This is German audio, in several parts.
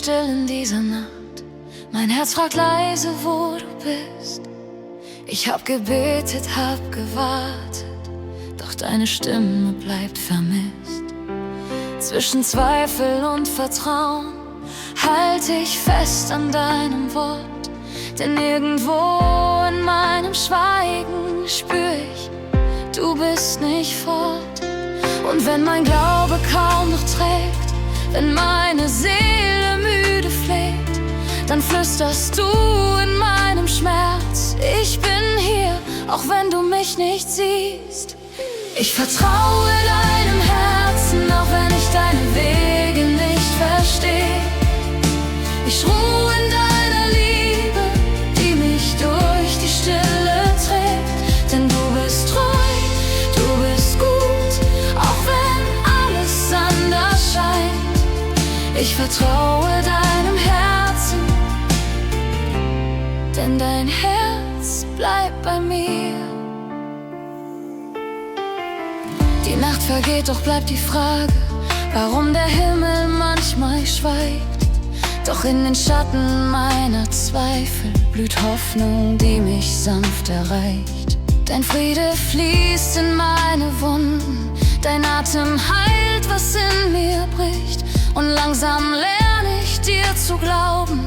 still in dieser Nacht. Mein Herz fragt leise, wo du bist. Ich hab gebetet, hab gewartet, doch deine Stimme bleibt vermisst. Zwischen Zweifel und Vertrauen halte ich fest an deinem Wort. Denn irgendwo in meinem Schweigen spür ich, du bist nicht fort. Und wenn mein Glaube kaum noch trägt, wenn meine Seele müde fleht, dann flüsterst du in meinem Schmerz: Ich bin hier, auch wenn du mich nicht siehst. Ich vertraue deinem Herzen, auch wenn ich deine Wege nicht verstehe. Ich ruhe in deiner Liebe, die mich durch die Stille trägt. Denn du bist treu, du bist gut, auch wenn alles anders scheint. Ich vertraue deinem Herzen, denn dein Herz bleibt bei mir. Die Nacht vergeht, doch bleibt die Frage, warum der Himmel manchmal schweigt. Doch in den Schatten meiner Zweifel blüht Hoffnung, die mich sanft erreicht. Dein Friede fließt in meine Wunden, dein Atem heilt, was in mir bricht. Und langsam lerne ich dir zu glauben,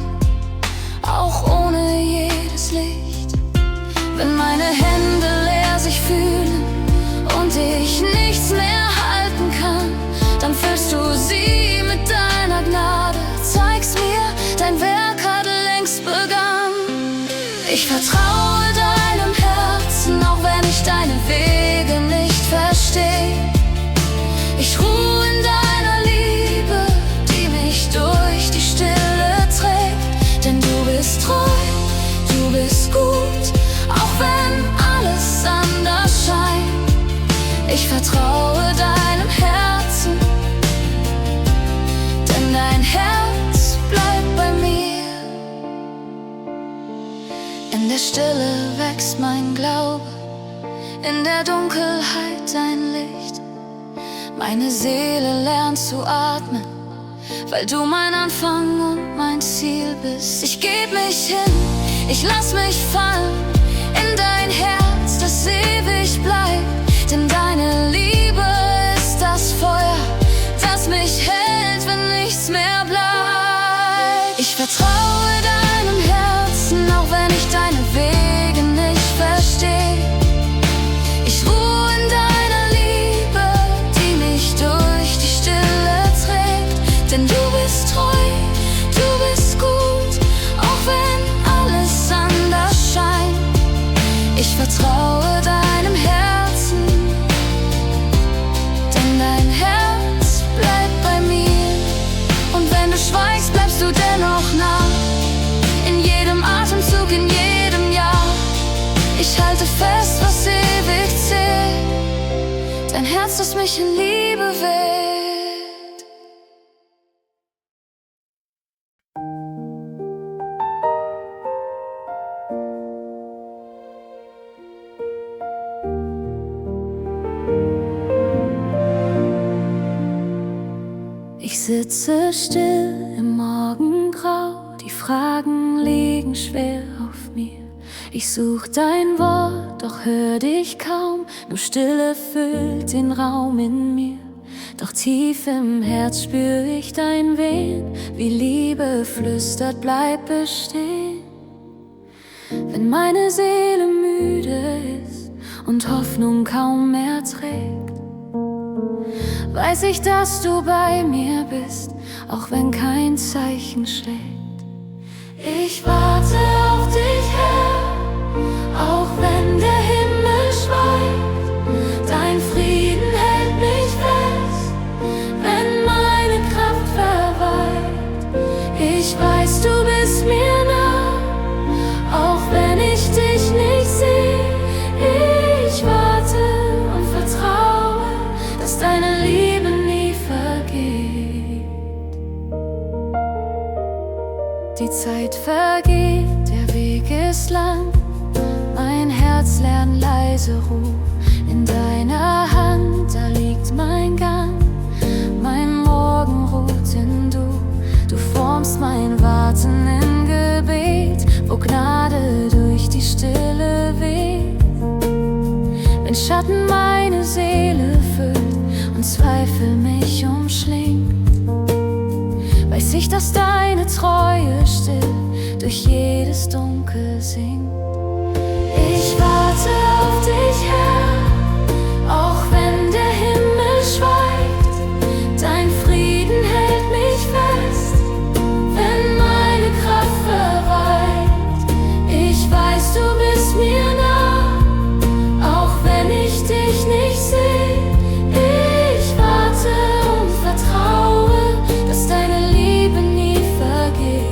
auch ohne jedes Licht. Wenn meine Hände leer sich fühlen und ich nichts mehr halten kann, dann füllst du sie mit deiner Gnade. Zeigst mir, dein Werk hat längst begann. Ich vertraue deinem Herzen, auch wenn ich deine Wege nicht verstehe. Ich ruhe in deiner Liebe, die mich durch die Stille trägt. Denn du bist treu, du bist gut, auch wenn alles anders scheint. Ich vertraue deinem Herzen, denn dein Herz bleibt bei mir. In der Stille wächst mein Glaube, in der Dunkelheit dein Licht. Meine Seele lernt zu atmen, weil du mein Anfang und mein Ziel bist. Ich geb mich hin, ich lass mich fallen in dein Herz, das ewig bleibt. Denn deine Liebe ist das Feuer, das mich hält, wenn nichts mehr bleibt. Ich vertraue deinem Herzen, auch wenn ich deine Wege nicht verstehe. Ich ruhe in deiner Liebe, die mich durch die Stille trägt. Denn du bist treu, du bist gut, auch wenn alles anders scheint. Ich vertraue deinem Herzen, denn dein Herz bleibt bei mir. Und wenn du schweigst, bleibst du dennoch nah, in jedem Atemzug, in jedem Jahr. Ich halte fest, was ewig zählt, dein Herz, das mich in Liebe wählt. Ich sitze still im Morgengrau, die Fragen liegen schwer auf mir. Ich such dein Wort, doch hör dich kaum, nur Stille füllt den Raum in mir. Doch tief im Herz spür ich dein Wehen, wie Liebe flüstert, bleib bestehen. Wenn meine Seele müde ist und Hoffnung kaum mehr trägt, weiß ich, dass du bei mir bist, auch wenn kein Zeichen schlägt. Ich warte auf dich, Herr, auch wenn der Himmel schweigt. Dein Frieden hält mich fest, wenn meine Kraft verweilt. Ich weiß, du bist mir nah, auch wenn ich dich nicht sehe. Ich warte und vertraue, dass deine Liebe nie vergeht. Die Zeit vergeht, der Weg ist lang, mein Herz lernt leise Ruhe. In deiner Hand, da liegt mein Gang, mein Morgen ruht in du. Du formst ist mein Warten in Gebet, wo Gnade durch die Stille weht. Wenn Schatten meine Seele füllt und Zweifel mich umschlingt, weiß ich, dass deine Treue still durch jedes Dunkel singt. Ich warte auf dich, Herr, auch wenn der Himmel schweigt. Dein Frieden hält mich fest, wenn meine Kraft verweilt. Ich weiß, du bist mir nah, auch wenn ich dich nicht sehe. Ich warte und vertraue, dass deine Liebe nie vergeht.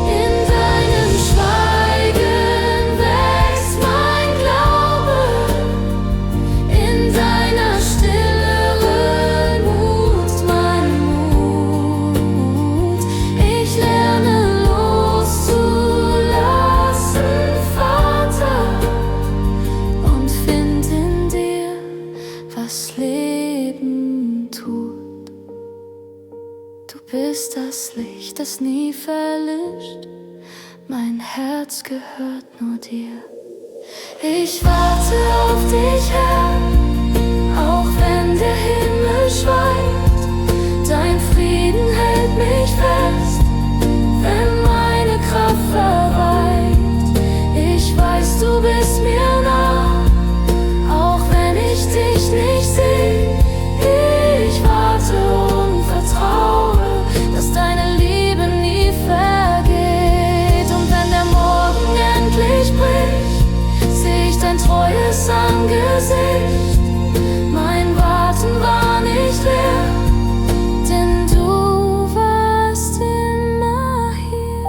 In deinem Schweigen wächst mein Glaube, in deiner Stille ruht mein Mut. Ich lerne loszulassen, Vater, und find in dir, was Leben tut. Du bist das Licht, das nie verlischt, mein Herz gehört nur dir. Ich warte auf dich, Herr, auch wenn der Himmel schweigt. Dein Frieden hält mich fest, wenn meine Kraft verweilt. Ich weiß, du bist mir nah, auch wenn ich dich nicht sehe. Ich warte und vertraue, dass deine Liebe nie vergeht. Und wenn der Morgen endlich bricht, seh ich dein treues Angesicht. Mein Warten war nicht leer, denn du warst immer hier.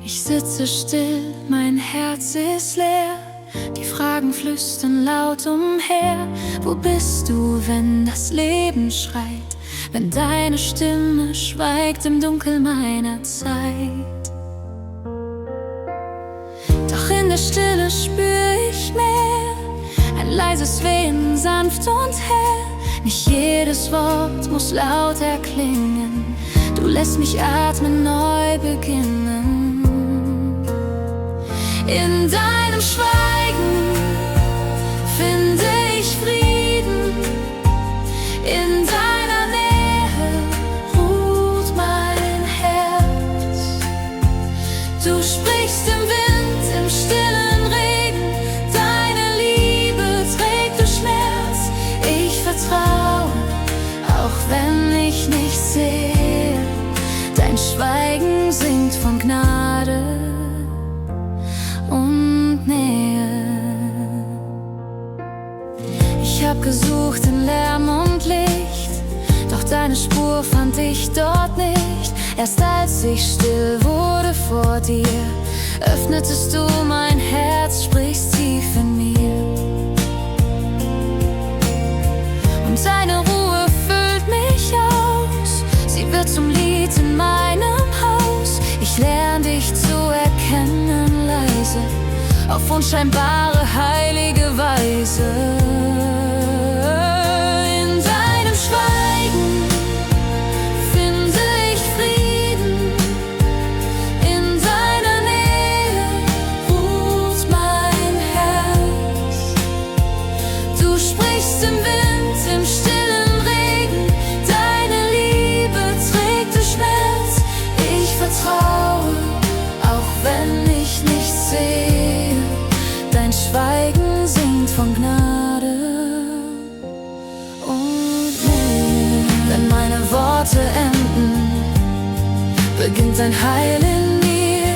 Ich sitze still, mein Herz ist leer. Die Fragen flüstern laut umher. Wo bist du, wenn das Leben schreit? Wenn deine Stimme schweigt im Dunkel meiner Zeit? Doch in der Stille spür ich mehr, ein leises Wehen, sanft und hell. Nicht jedes Wort muss laut erklingen. Du lässt mich atmen, neu beginnen. In deinem Schweigen finde ich Frieden, in deiner Nähe ruht mein Herz. Du sprichst im Wind, im stillen Regen, deine Liebe trägt durch Schmerz. Ich vertraue, auch wenn ich nicht sehe, dein Schweigen singt von Gnade und Nähe. Ich hab gesucht in Lärm und Licht, doch deine Spur fand ich dort nicht. Erst als ich still wurde vor dir, öffnetest du mein Herz, sprichst tief in mir. Und deine Ruhe füllt mich aus, sie wird zum Lied in meinem Haus. Ich lerne dich zu erkennen leise, auf unscheinbare heilige Weise. In deinem Schweigen finde ich Frieden, in deiner Nähe ruht mein Herz. Du sprichst im Wind, im stillen Regen, deine Liebe trägt durch Schmerz. Ich vertraue, auch wenn ich nichts sehe, dein Schweigen singt von Gnade und Nähe. Wenn meine Worte enden, beginnt dein Heil in mir.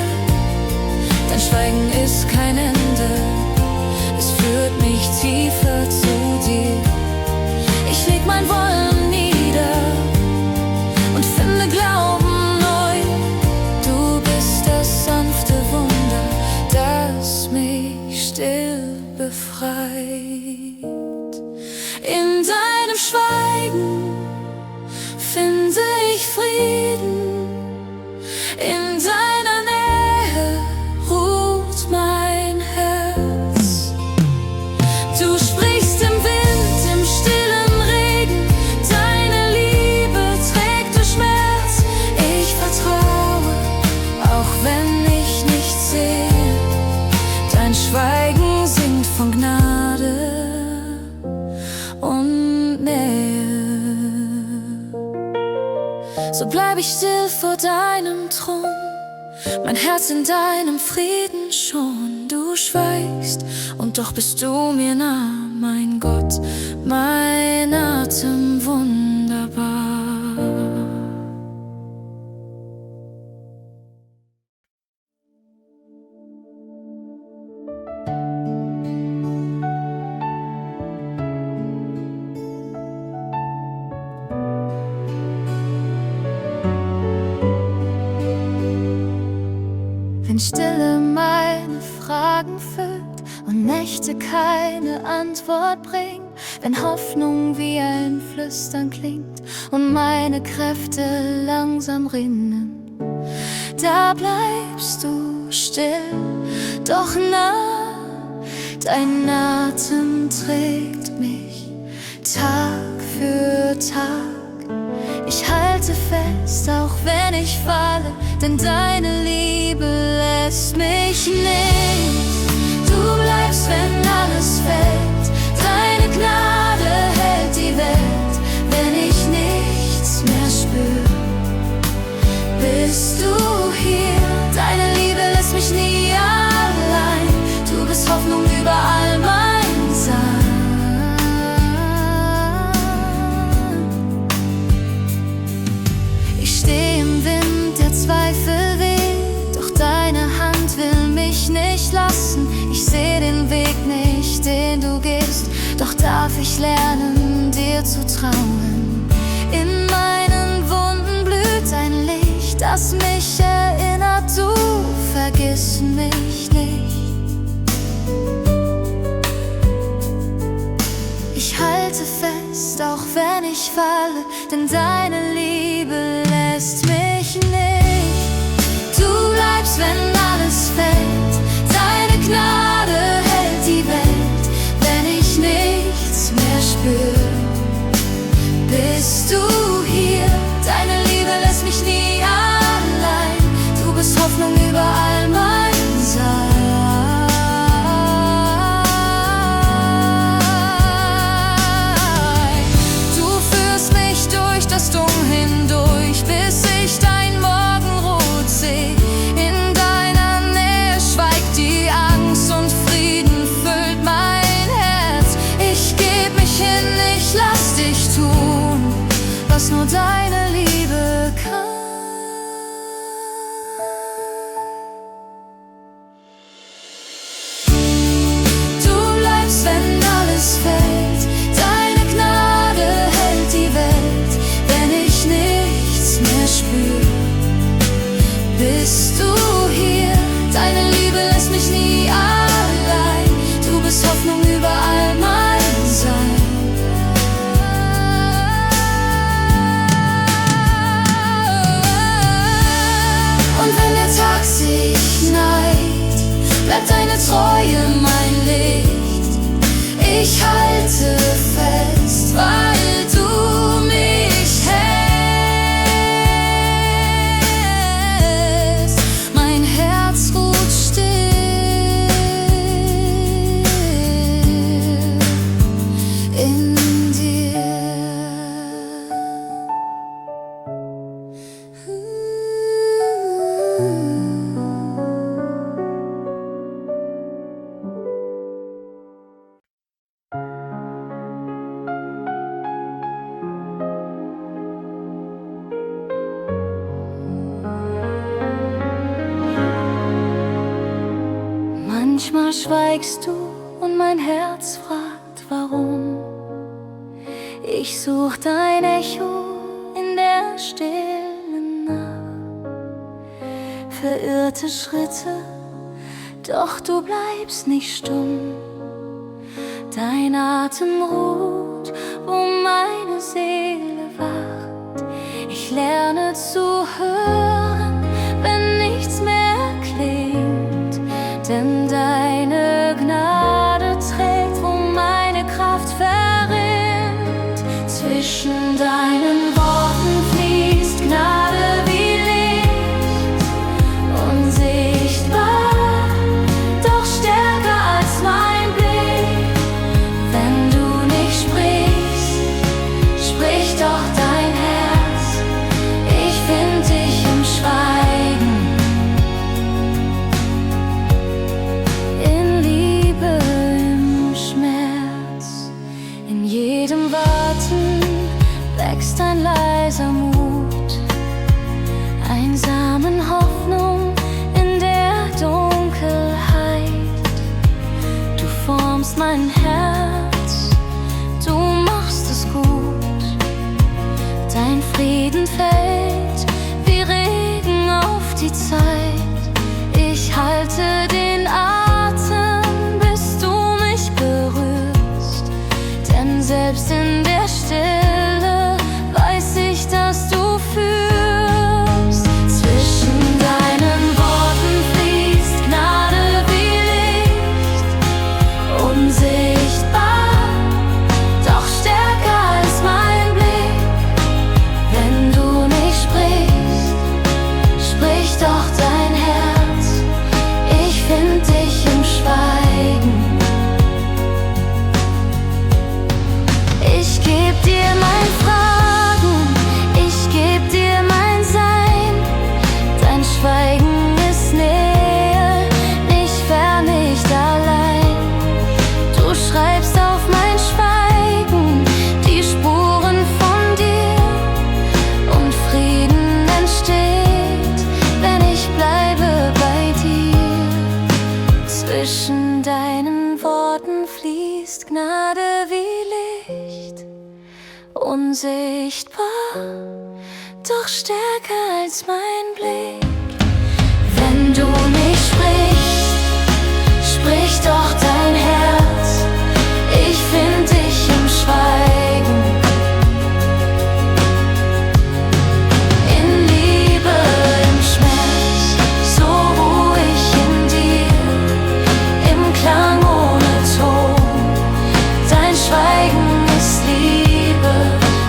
Dein Schweigen ist kein Ende, es führt mich tiefer zu dir. Ich leg mein Wollen nieder und finde Glauben still vor deinem Thron, mein Herz in deinem Frieden schon. Du schweigst und doch bist du mir nah, mein Gott, mein Atem wunderbar. Wenn Stille meine Fragen füllt und Nächte keine Antwort bringen, wenn Hoffnung wie ein Flüstern klingt und meine Kräfte langsam rinnen, da bleibst du still, doch nah. Dein Atem trägt mich Tag für Tag. Ich halte fest, auch wenn ich falle, denn deine Liebe lässt mich nicht. Du bleibst, wenn alles fällt, deine Gnade hält die Welt. Wenn ich nichts mehr spür, bist du hier. Deine Liebe lässt mich nie allein. Du bist Hoffnung über all mein Sein. Ich stehe im Wind, der Zweifel weht, doch deine Hand will mich nicht lassen. Ich sehe den Weg nicht, den du gehst, doch darf ich lernen, dir zu trauen. In meinen Wunden blüht ein Licht, das mich erinnert, du vergiss mich nicht. Ich halte fest, auch wenn ich falle, denn deine Liebe lässt mich nicht. Du bleibst, wenn alles fällt, deine Gnade hält die Welt. Wenn ich nichts mehr spür, bist du hier. Deine Liebe lässt mich nie allein. Du bist Hoffnung über all mein Sein. Das Dunkel hindurch, bis ich dein Morgenrot seh. In deiner Nähe schweigt die Angst und Frieden füllt mein Herz. Ich geb mich hin, ich lass dich tun, was nur deine Liebe kann. Du bleibst, wenn alles fällt, deine Gnade hält die Welt. Nichts mehr spür, bist du hier. Deine Liebe lässt mich nie allein. Du bist Hoffnung über all mein Sein. Und wenn der Tag sich neigt, bleibt deine Treue mein Licht. Ich halte fest, weil du mich hältst. Manchmal schweigst du und mein Herz fragt, warum. Ich such dein Echo in der stillen Nacht. Verirrte Schritte, doch du bleibst nicht stumm. Dein Atem ruht, wo meine Seele wacht. Ich lerne zu hören, wenn nichts mehr klingt, denn deine Gnade trägt, wo meine Kraft verrinnt. Zwischen deinen Worten fließt Gnade wie Licht, unsichtbar, doch stärker als mein Blick. Wenn du nicht sprichst, sprich doch dein Herz. Ich finde unsichtbar, doch stärker als mein Blick. Wenn du nicht sprichst, sprich doch dein Herz. Ich find dich im Schweigen, in Liebe, im Schmerz, so ruhig in dir, im Klang ohne Ton. Dein Schweigen ist Liebe,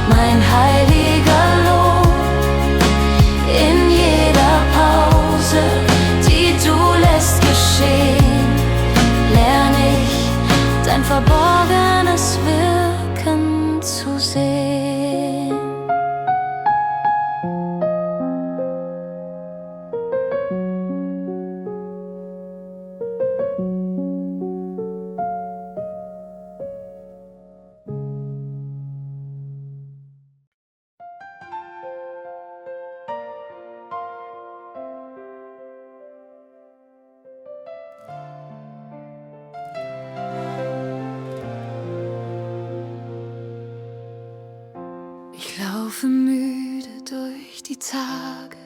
mein heiliger Lohn. In jeder Pause, die du lässt geschehen, lern ich dein verborgenes Wirken zu sehen. Ich laufe müde durch die Tage,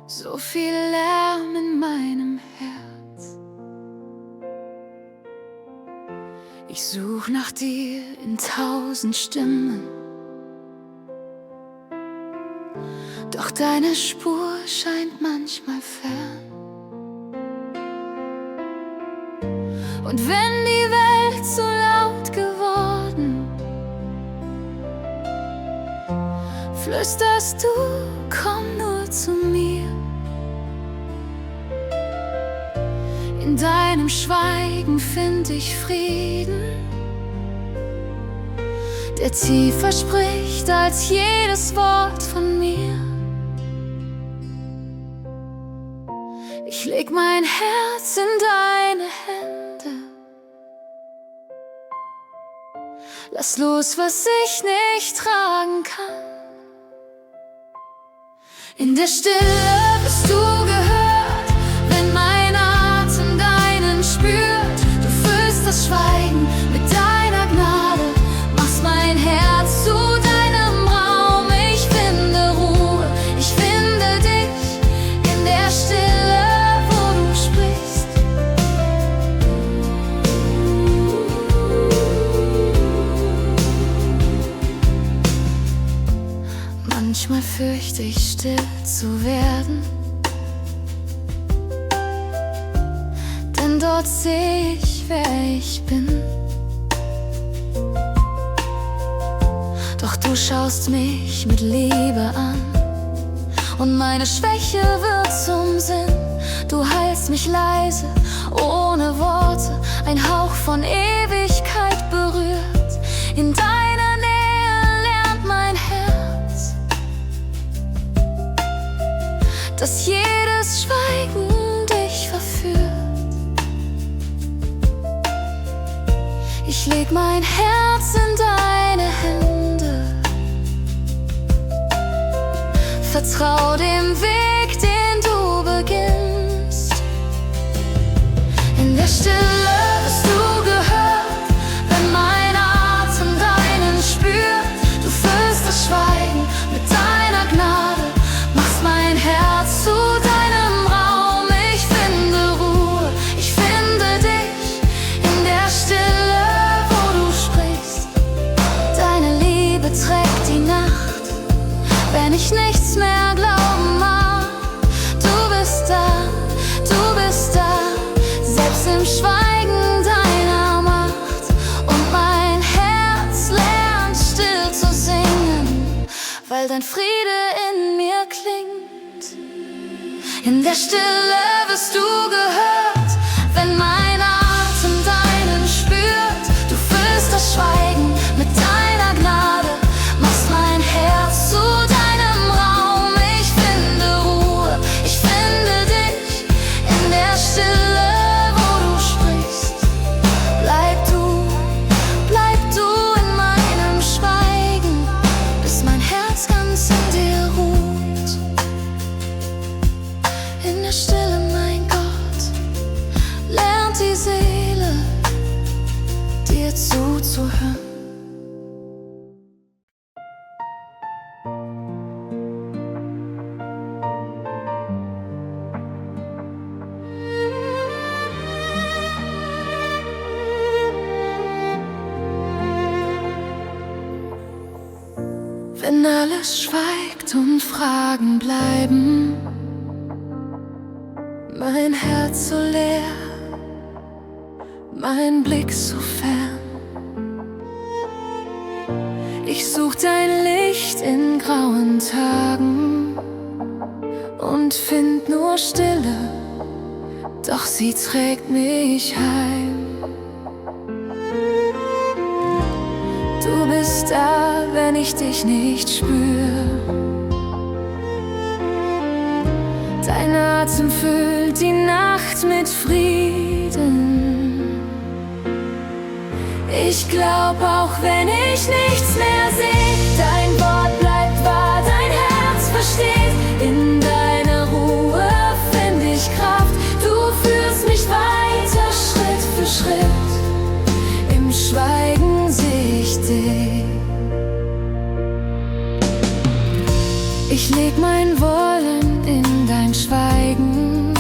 so viel Lärm in meinem Herz. Ich such nach dir in 1000 Stimmen, doch deine Spur scheint manchmal fern. Und wenn die Welt so laut geworden, flüsterst du, komm nur zu mir. In deinem Schweigen find ich Frieden, der tiefer spricht als jedes Wort von mir. Ich leg mein Herz in deine Hände, lass los, was ich nicht tragen kann. In der Stille bist du gehört, wenn mein Atem deinen spürt. Du füllst das Schweigen mit deiner Gnade, machst mein Herz zu deinem Raum. Ich finde Ruhe, ich finde dich in der Stille, wo du sprichst. Manchmal fürchte ich, still zu werden, denn dort seh ich, wer ich bin. Doch du schaust mich mit Liebe an und meine Schwäche wird zum Sinn. Du heilst mich leise, ohne Worte, ein Hauch von Ewigkeit berührt. In deiner Nähe lernt mein Herz, dass jedes Schweigen dich verführt. Ich leg mein Herz in deine Hände, vertrau dem Weg, den du beginnst. In der Stille bist du gehört, wenn mein Atem deinen spürt. Du füllst das Schweigen mit deiner Gnade, machst mein Herz zu deinem Raum. Ich finde Ruhe, ich finde dich in der Stille, wo du sprichst. Deine Liebe trägt die Nacht, wenn ich nichts mehr glauben mag. Du bist da, selbst im Schweigen deiner Macht. Und mein Herz lernt still zu singen, weil dein Friede in mir klingt. In der Stille wirst du gehört, wenn mein Atem deinen spürt. Du füllst das Schweigen mit deiner Gnade, machst mein Herz zu deinem Raum. Ich finde Ruhe, ich finde dich in der Stille, wo du sprichst. Bleib du in meinem Schweigen, bis mein Herz ganz in dir ruht. In der Stille, mein Gott, es schweigt und Fragen bleiben, mein Herz so leer, mein Blick so fern. Ich such dein Licht in grauen Tagen und find nur Stille, doch sie trägt mich heim. Du bist da, wenn ich dich nicht spür. Dein Atem füllt die Nacht mit Frieden. Ich glaub, auch wenn ich nichts mehr seh, dein Wort bleibt wahr, dein Herz versteht. In deiner Ruhe find ich Kraft. Du führst mich weiter, Schritt für Schritt. Im Schweigen seh ich dich. Ich leg mein Wollen in dein Schweigen.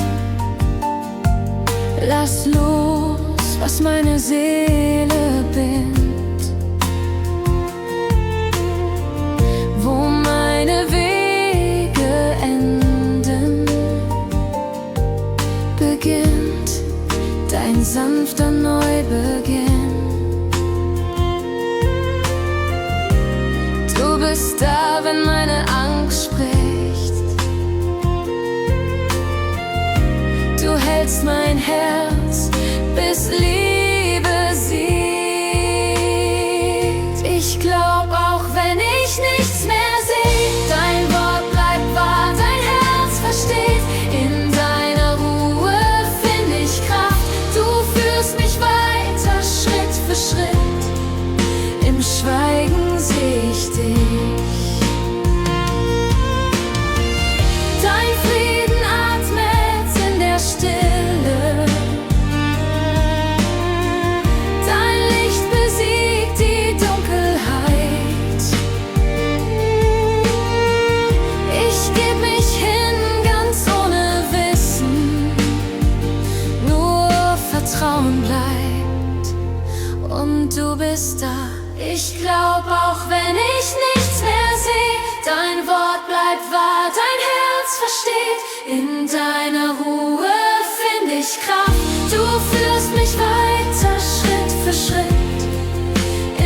Lass los, was meine Seele bindet. Wo meine Wege enden, beginnt dein sanfter Neubeginn. Du bist da, wenn meine Angst spricht. Du hältst mein Herz, bis Liebe siegt. Ich glaub, auch wenn ich nichts mehr seh, dein Wort bleibt wahr, dein Herz versteht. In deiner Ruhe find ich Kraft. Du führst mich weiter, Schritt für Schritt. Im Schweigen seh ich dich. Dein Frieden atmet in der Stille. Dein Licht besiegt die Dunkelheit. Ich geb mich hin, ganz ohne Wissen. Nur Vertrauen bleibt und du bist da. Ich glaub, auch wenn ich nichts mehr seh, dein Wort bleibt wahr, dein Herz versteht. In deiner Ruhe find ich Kraft. Du führst mich weiter, Schritt für Schritt.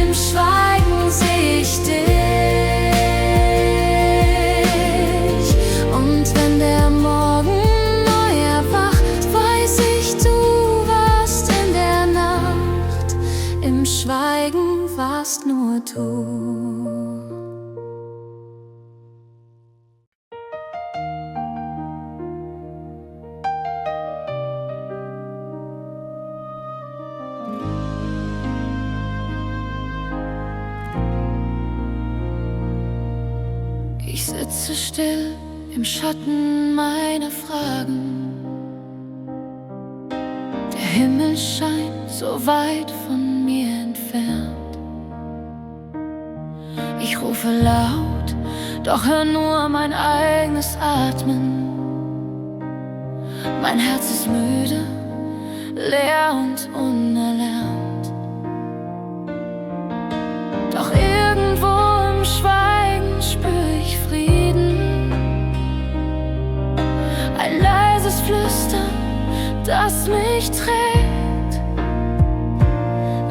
Im Schweigen seh ich dich. Und wenn der Morgen neu erwacht, weiß ich, du warst in der Nacht. Im Schweigen warst nur du. Ich sitze still im Schatten meiner Fragen. Der Himmel scheint so weit von mir entfernt. Ich rufe laut, doch hör nur mein eigenes Atmen. Mein Herz ist müde, leer und unerlernt. Doch irgendwo im Schweigen spür ich Frieden. Ein leises Flüstern, das mich trägt.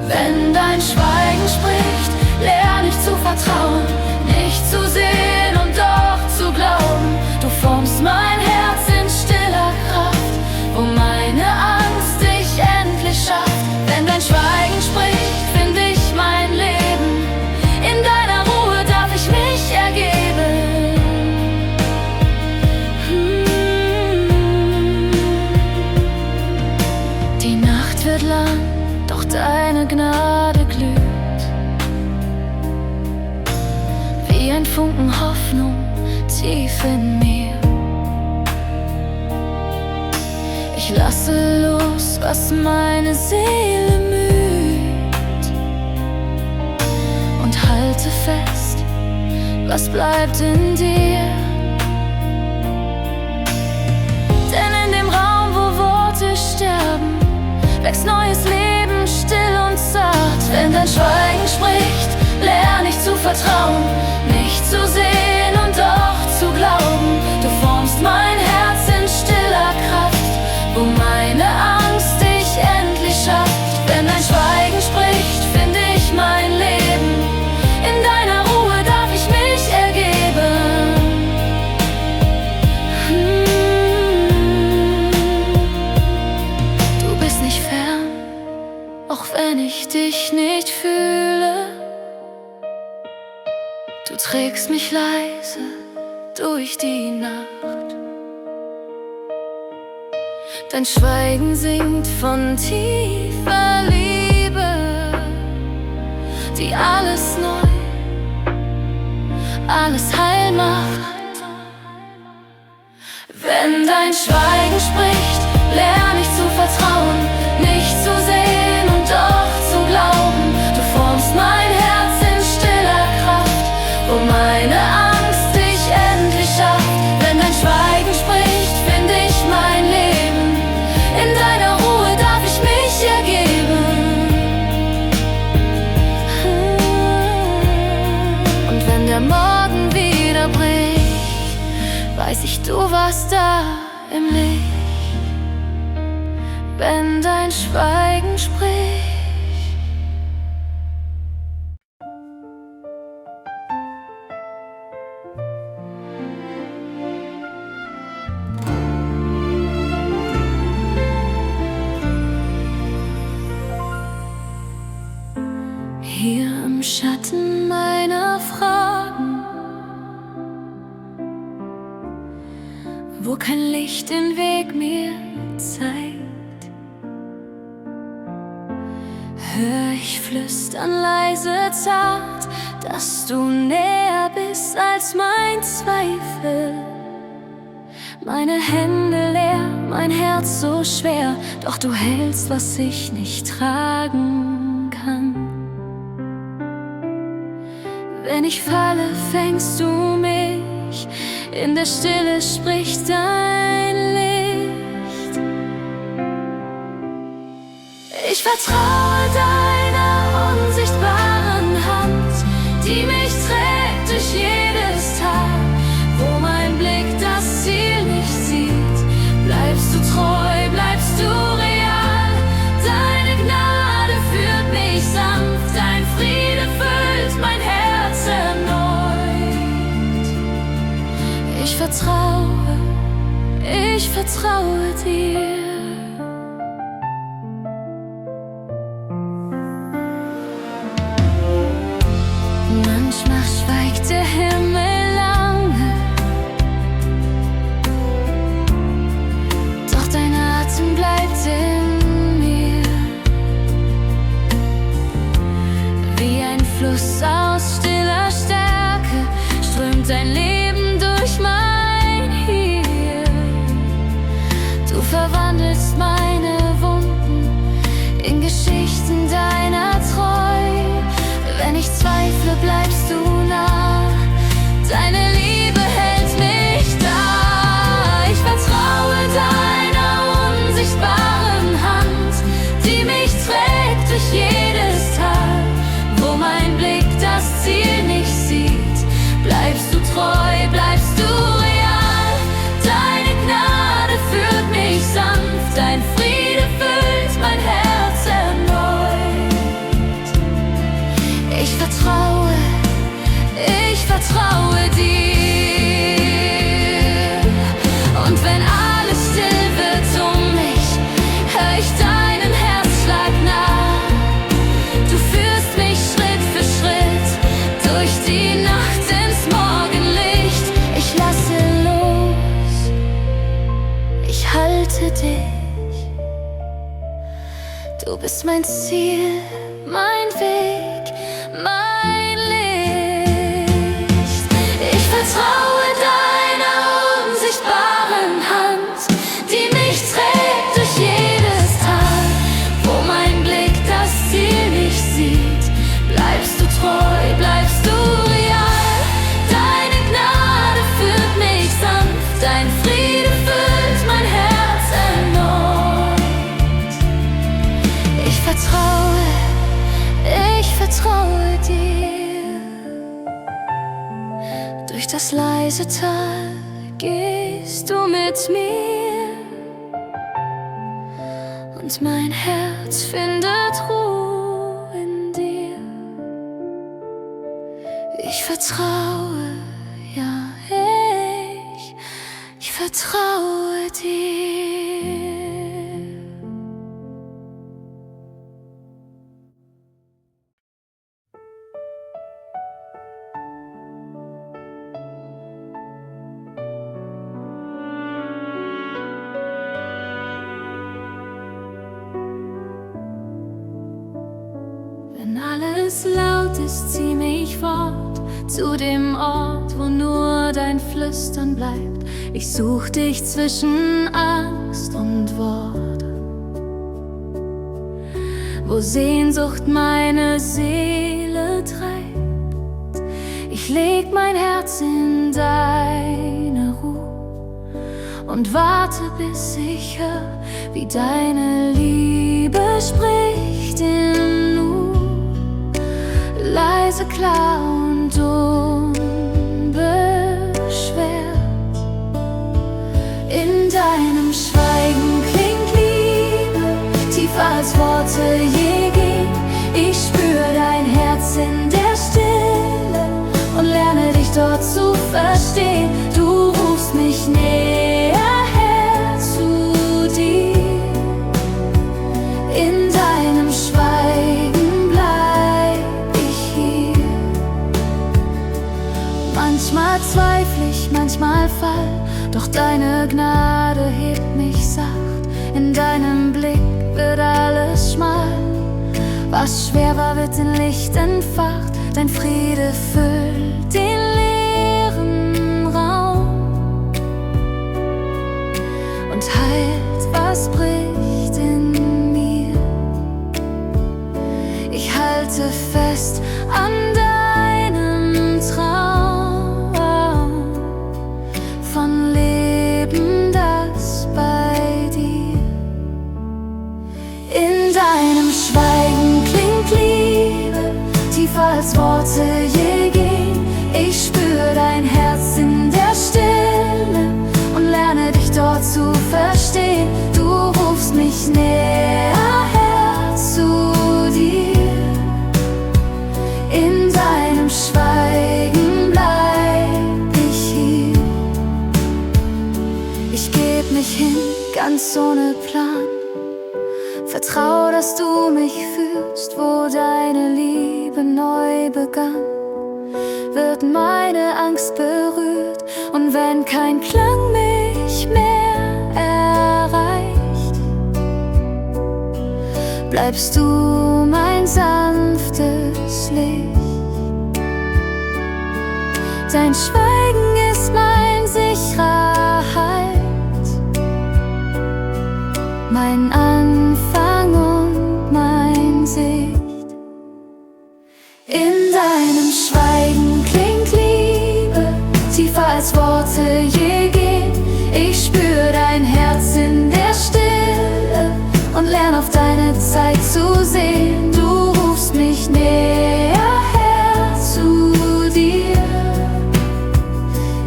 Wenn dein Schweigen spricht, lerne ich zu vertrauen, nicht zu sehen und doch zu glauben. Du formst mein Herz in stiller Kraft, wo meine Angst dich endlich schafft. Wenn dein Schweigen spricht, find ich mein Leben. In deiner Ruhe darf ich mich ergeben. Die Nacht wird lang, doch deine Gnade glüht. Wie ein Funken Hoffnung tief in mir. Ich lasse los, was meine Seele müht, und halte fest, was bleibt in dir. Denn in dem Raum, wo Worte sterben, wächst neues Leben still und zart. Wenn dein Schweigen spricht, lerne ich zu vertrauen, nicht zu sehen und doch zu glauben. Du formst mein Herz in stiller Kraft, wo meine Angst dich endlich schafft. Wenn dein Schweigen spricht, finde ich mein Leben. In deiner Ruhe darf ich mich ergeben. Du bist nicht fern, auch wenn ich dich nicht fühle. Du trägst mich leise durch die Nacht. Dein Schweigen singt von tiefer Liebe, die alles neu, alles heil macht. Wenn dein Schweigen spricht, lerne ich zu vertrauen, nicht zu sehen und doch zu glauben. Du formst mein Herz in stiller Kraft, wo meine Angst dich endlich schafft. Wenn dein Schweigen spricht, finde ich mein Leben. In deiner Ruhe darf ich mich ergeben. Und wenn der Morgen wieder bricht, weiß ich, du warst da im Licht. Wenn dein Schweigen spricht. Hier im Schatten meiner Fragen, wo kein Licht den Weg mir zeigt, hör ich flüstern leise zart, dass du näher bist als mein Zweifel. Meine Hände leer, mein Herz so schwer, doch du hältst, was ich nicht tragen kann. Wenn ich falle, fängst du mich, in der Stille spricht dein Licht. Ich vertraue deiner unsichtbaren Hand, die mich trägt durch jedes Tal. Wo mein Blick das Ziel nicht sieht, bleibst du treu, bleibst du real. Deine Gnade führt mich sanft, dein Friede füllt mein Herz erneut. Ich vertraue dir. Manchmal schweigt der Himmel lange, doch dein Atem bleibt in mir. Wie ein Fluss aus stiller Stärke strömt dein Leben durch mein Hier. Du verwandelst meine Wunden in Geschichten deiner Treu. Wenn ich zweifle, bleibst du nah, deine Liebe hält mich da. Ich vertraue deiner unsichtbaren Hand, die mich trägt durch jedes Tal. Wo mein Blick das Ziel nicht sieht, bleibst du treu, bleibst du real. Deine Gnade führt mich sanft, dein Friede füllt mein Herz erneut. Ich vertraue dir. Und wenn alles still wird um mich, hör ich deinen Herzschlag nah. Du führst mich Schritt für Schritt durch die Nacht ins Morgenlicht. Ich lasse los, ich halte dich. Du bist mein Ziel, mein Weg, mein Licht. Ich vertraue deiner unsichtbaren Hand, die mich trägt durch jedes Tal. Wo mein Blick das Ziel nicht sieht, bleibst du treu, bleibst du real. Deine Gnade führt mich sanft, dein Friede füllt mein Herz erneut. Ich vertraue dir. leise Tal gehst du mit mir und mein Herz findet Ruhe in dir. Ich vertraue, ja, ich vertraue dir. Wenn alles laut ist, zieh mich fort zu dem Ort, wo nur dein Flüstern bleibt. Ich such dich zwischen Angst und Worte, wo Sehnsucht meine Seele treibt. Ich leg mein Herz in deine Ruhe und warte, bis ich hör, wie deine Liebe spricht im Nu. Leise, klar und unbeschwert. In deinem Schweigen klingt Liebe, tiefer als Worte je gehen. Ich spür dein Herz in der Stille und lerne dich dort zu verstehen. Du rufst mich näher her zu dir. In deinem Schweigen bleib ich hier. Manchmal zweifle ich, manchmal fall, doch deine Gnade hebt mich sacht. In deinem Blick wird alles schmal. Was schwer war, wird in Licht entfacht. Dein Friede füllt den leeren Raum und heilt, was bricht in mir. Ich halte fest an deinem Traum von Leben, das bei dir. In deinem Schweigen klingt Liebe, tiefer als Worte je gehen. Ich spür dein Herz in der Stille und lerne dich dort zu verstehen. Du rufst mich näher her zu dir. In deinem Schweigen bleib ich hier. Ich geb mich hin, ganz ohne Plan. Vertrau, dass du mich führst, wo deine Liebe neu begann. Wird meine Angst berührt, und wenn kein Klang mich mehr erreicht, bleibst du mein sanftes Licht. Dein Schweigen ist mein sicherer Halt, mein Anfang und mein Sicht. In deinem Schweigen klingt Liebe, tiefer als Worte je gehen. Ich spür dein Herz in der Stille und lerne auf deine Zeit zu sehen. Du rufst mich näher her zu dir.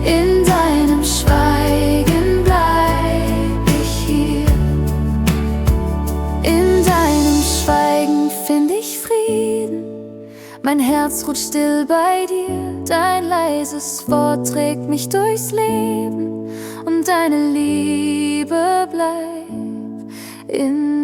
In deinem Schweigen bleib ich hier. In deinem Schweigen find ich Frieden. Mein Herz ruht still bei dir. Dein leises Wort trägt mich durchs Leben und deine Liebe bleibt in